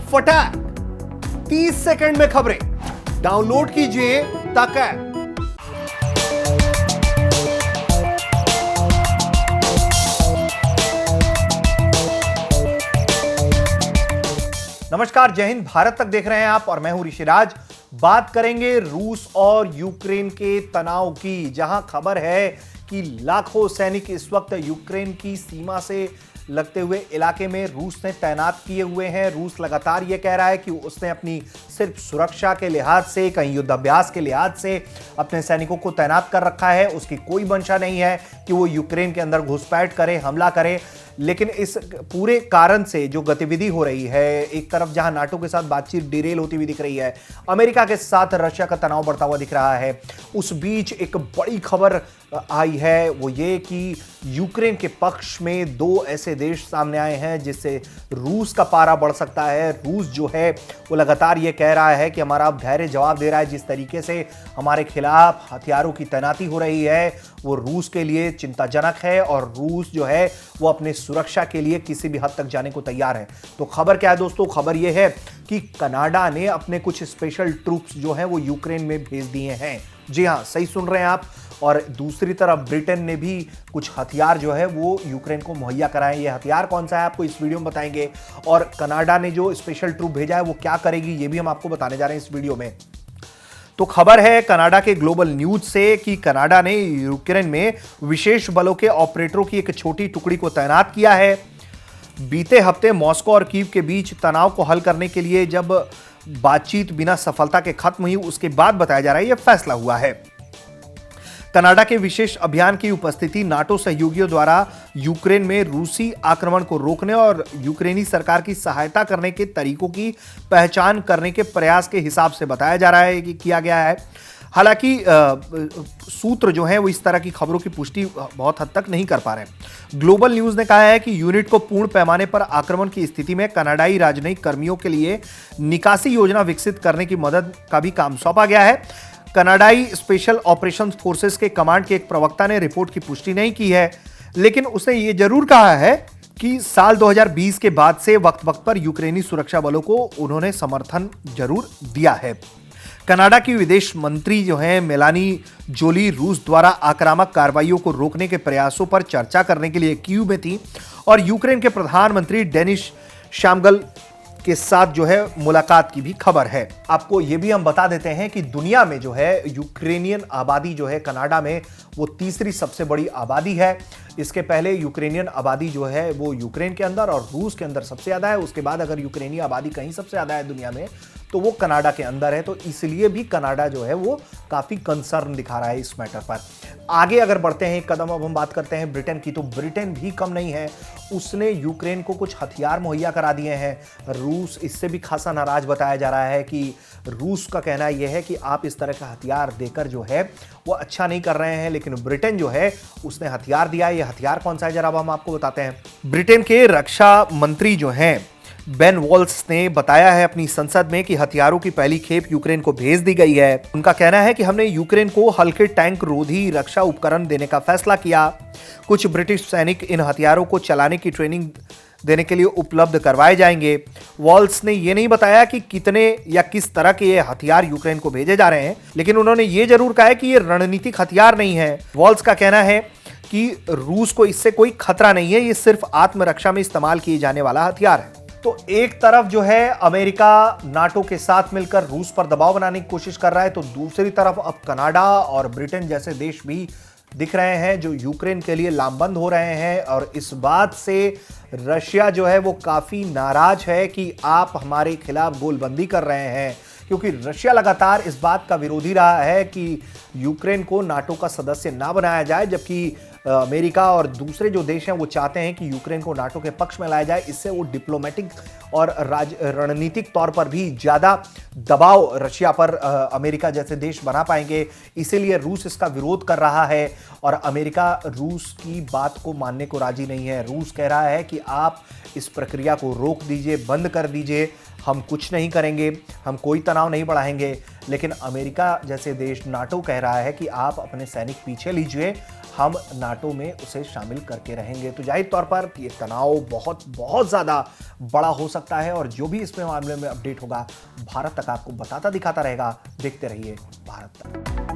फटाक 30 सेकंड में खबरें डाउनलोड कीजिए तक ऐप। नमस्कार, जय हिंद। भारत तक देख रहे हैं आप और मैं हूं ऋषिराज। बात करेंगे रूस और यूक्रेन के तनाव की, जहां खबर है कि लाखों सैनिक इस वक्त यूक्रेन की सीमा से लगते हुए इलाके में रूस ने तैनात किए हुए हैं। रूस लगातार यह कह रहा है कि उसने अपनी सिर्फ सुरक्षा के लिहाज से, कहीं युद्धाभ्यास के लिहाज से अपने सैनिकों को तैनात कर रखा है। उसकी कोई मंशा नहीं है कि वो यूक्रेन के अंदर घुसपैठ करे, हमला करे। लेकिन इस पूरे कारण से जो गतिविधि हो रही है, एक तरफ जहां नाटो के साथ बातचीत डिरेल होती हुई दिख रही है, अमेरिका के साथ रशिया का तनाव बढ़ता हुआ दिख रहा है, उस बीच एक बड़ी खबर आई है, वो ये कि यूक्रेन के पक्ष में दो ऐसे देश सामने आए हैं जिससे रूस का पारा बढ़ सकता है। रूस जो है वो लगातार ये कह रहा है कि हमारा धैर्य जवाब दे रहा है। जिस तरीके से हमारे खिलाफ हथियारों की तैनाती हो रही है वो रूस के लिए चिंताजनक है, और रूस जो है वो अपने सुरक्षा के लिए किसी भी हद तक जाने को तैयार है। तो खबर क्या है दोस्तों? खबर यह है कि कनाडा ने अपने कुछ स्पेशल ट्रूप्स जो हैं वो यूक्रेन में भेज दिए हैं। जी हां, सही सुन रहे हैं आप। और दूसरी तरफ ब्रिटेन ने भी कुछ हथियार जो है वो यूक्रेन को मुहैया कराए। ये हथियार कौन सा है आपको इस वीडियो में बताएंगे, और कनाडा ने जो स्पेशल ट्रूप भेजा है वो क्या करेगी ये भी हम आपको बताने जा रहे हैं इस वीडियो में। तो खबर है कनाडा के ग्लोबल न्यूज से कि कनाडा ने यूक्रेन में विशेष बलों के ऑपरेटरों की एक छोटी टुकड़ी को तैनात किया है। बीते हफ्ते मॉस्को और कीव के बीच तनाव को हल करने के लिए जब बातचीत बिना सफलता के खत्म हुई, उसके बाद बताया जा रहा है यह फैसला हुआ है। कनाडा के विशेष अभियान की उपस्थिति नाटो सहयोगियों द्वारा यूक्रेन में रूसी आक्रमण को रोकने और यूक्रेनी सरकार की सहायता करने के तरीकों की पहचान करने के प्रयास के हिसाब से बताया जा रहा है कि किया गया है। हालांकि सूत्र जो है वो इस तरह की खबरों की पुष्टि बहुत हद तक नहीं कर पा रहे। ग्लोबल न्यूज ने कहा है कि यूनिट को पूर्ण पैमाने पर आक्रमण की स्थिति में कनाडाई राजनयिक कर्मियों के लिए निकासी योजना विकसित करने की मदद का भी काम सौंपा गया है। कनाडाई स्पेशल ऑपरेशंस फोर्सेस के कमांड के एक प्रवक्ता ने रिपोर्ट की पुष्टि नहीं की है, लेकिन उसने यह जरूर कहा है कि साल 2020 के बाद से वक्त वक्त पर यूक्रेनी सुरक्षा बलों को उन्होंने समर्थन जरूर दिया है। कनाडा की विदेश मंत्री जो हैं मेलानी जोली रूस द्वारा आक्रामक कार्रवाइयों को रोकने के प्रयासों पर चर्चा करने के लिए कीव में थी, और यूक्रेन के प्रधानमंत्री डेनिस शामगल के साथ जो है मुलाकात की भी खबर है। आपको यह भी हम बता देते हैं कि दुनिया में जो है यूक्रेनियन आबादी जो है कनाडा में वो तीसरी सबसे बड़ी आबादी है। इसके पहले यूक्रेनियन आबादी जो है वो यूक्रेन के अंदर और रूस के अंदर सबसे ज्यादा है। उसके बाद अगर यूक्रेनी आबादी कहीं सबसे ज्यादा है दुनिया में तो वो कनाडा के अंदर है। तो इसलिए भी कनाडा जो है वो काफी कंसर्न दिखा रहा है इस मैटर पर। आगे अगर बढ़ते हैं एक कदम, अब हम बात करते हैं ब्रिटेन की। तो ब्रिटेन भी कम नहीं है, उसने यूक्रेन को कुछ हथियार मुहैया करा दिए हैं। रूस इससे भी खासा नाराज बताया जा रहा है कि रूस का कहना यह है कि आप इस तरह का हथियार देकर जो है वो अच्छा नहीं कर रहे हैं, लेकिन ब्रिटेन जो है उसने हथियार दिया। ये हथियार कौन सा है जरा हम आपको बताते हैं। ब्रिटेन के रक्षा मंत्री जो हैं बेन वॉल्स ने बताया है अपनी संसद में कि हथियारों की पहली खेप यूक्रेन को भेज दी गई है। उनका कहना है कि हमने यूक्रेन को हल्के टैंक रोधी रक्षा उपकरण देने का फैसला किया। कुछ ब्रिटिश सैनिक इन हथियारों को चलाने की ट्रेनिंग देने के लिए उपलब्ध करवाए जाएंगे। वॉल्स ने यह नहीं बताया कि कितने या किस तरह के ये हथियार यूक्रेन को भेजे जा रहे हैं, लेकिन उन्होंने ये जरूर कहा है कि ये रणनीतिक हथियार नहीं है। वॉल्स का कहना है कि रूस को इससे कोई खतरा नहीं है, ये सिर्फ आत्मरक्षा में इस्तेमाल किए जाने वाला हथियार है। तो एक तरफ जो है अमेरिका नाटो के साथ मिलकर रूस पर दबाव बनाने की कोशिश कर रहा है, तो दूसरी तरफ अब कनाडा और ब्रिटेन जैसे देश भी दिख रहे हैं जो यूक्रेन के लिए लामबंद हो रहे हैं। और इस बात से रशिया जो है वो काफी नाराज है कि आप हमारे खिलाफ गोलबंदी कर रहे हैं, क्योंकि रशिया लगातार इस बात का विरोधी रहा है कि यूक्रेन को नाटो का सदस्य ना बनाया जाए, जबकि अमेरिका और दूसरे जो देश हैं वो चाहते हैं कि यूक्रेन को नाटो के पक्ष में लाया जाए। इससे वो डिप्लोमेटिक और रणनीतिक तौर पर भी ज्यादा दबाव रशिया पर अमेरिका जैसे देश बना पाएंगे। इसीलिए रूस इसका विरोध कर रहा है और अमेरिका रूस की बात को मानने को राजी नहीं है। रूस कह रहा है कि आप इस प्रक्रिया को रोक दीजिए, बंद कर दीजिए, हम कुछ नहीं करेंगे, हम कोई तनाव नहीं बढ़ाएंगे। लेकिन अमेरिका जैसे देश, नाटो कह रहा है कि आप अपने सैनिक पीछे लीजिए, हम नाटो में उसे शामिल करके रहेंगे। तो जाहिर तौर पर ये तनाव बहुत बहुत ज्यादा बड़ा हो सकता है और जो भी इसमें मामले में अपडेट होगा भारत तक आपको बताता दिखाता रहेगा। देखते रहिए भारत तक।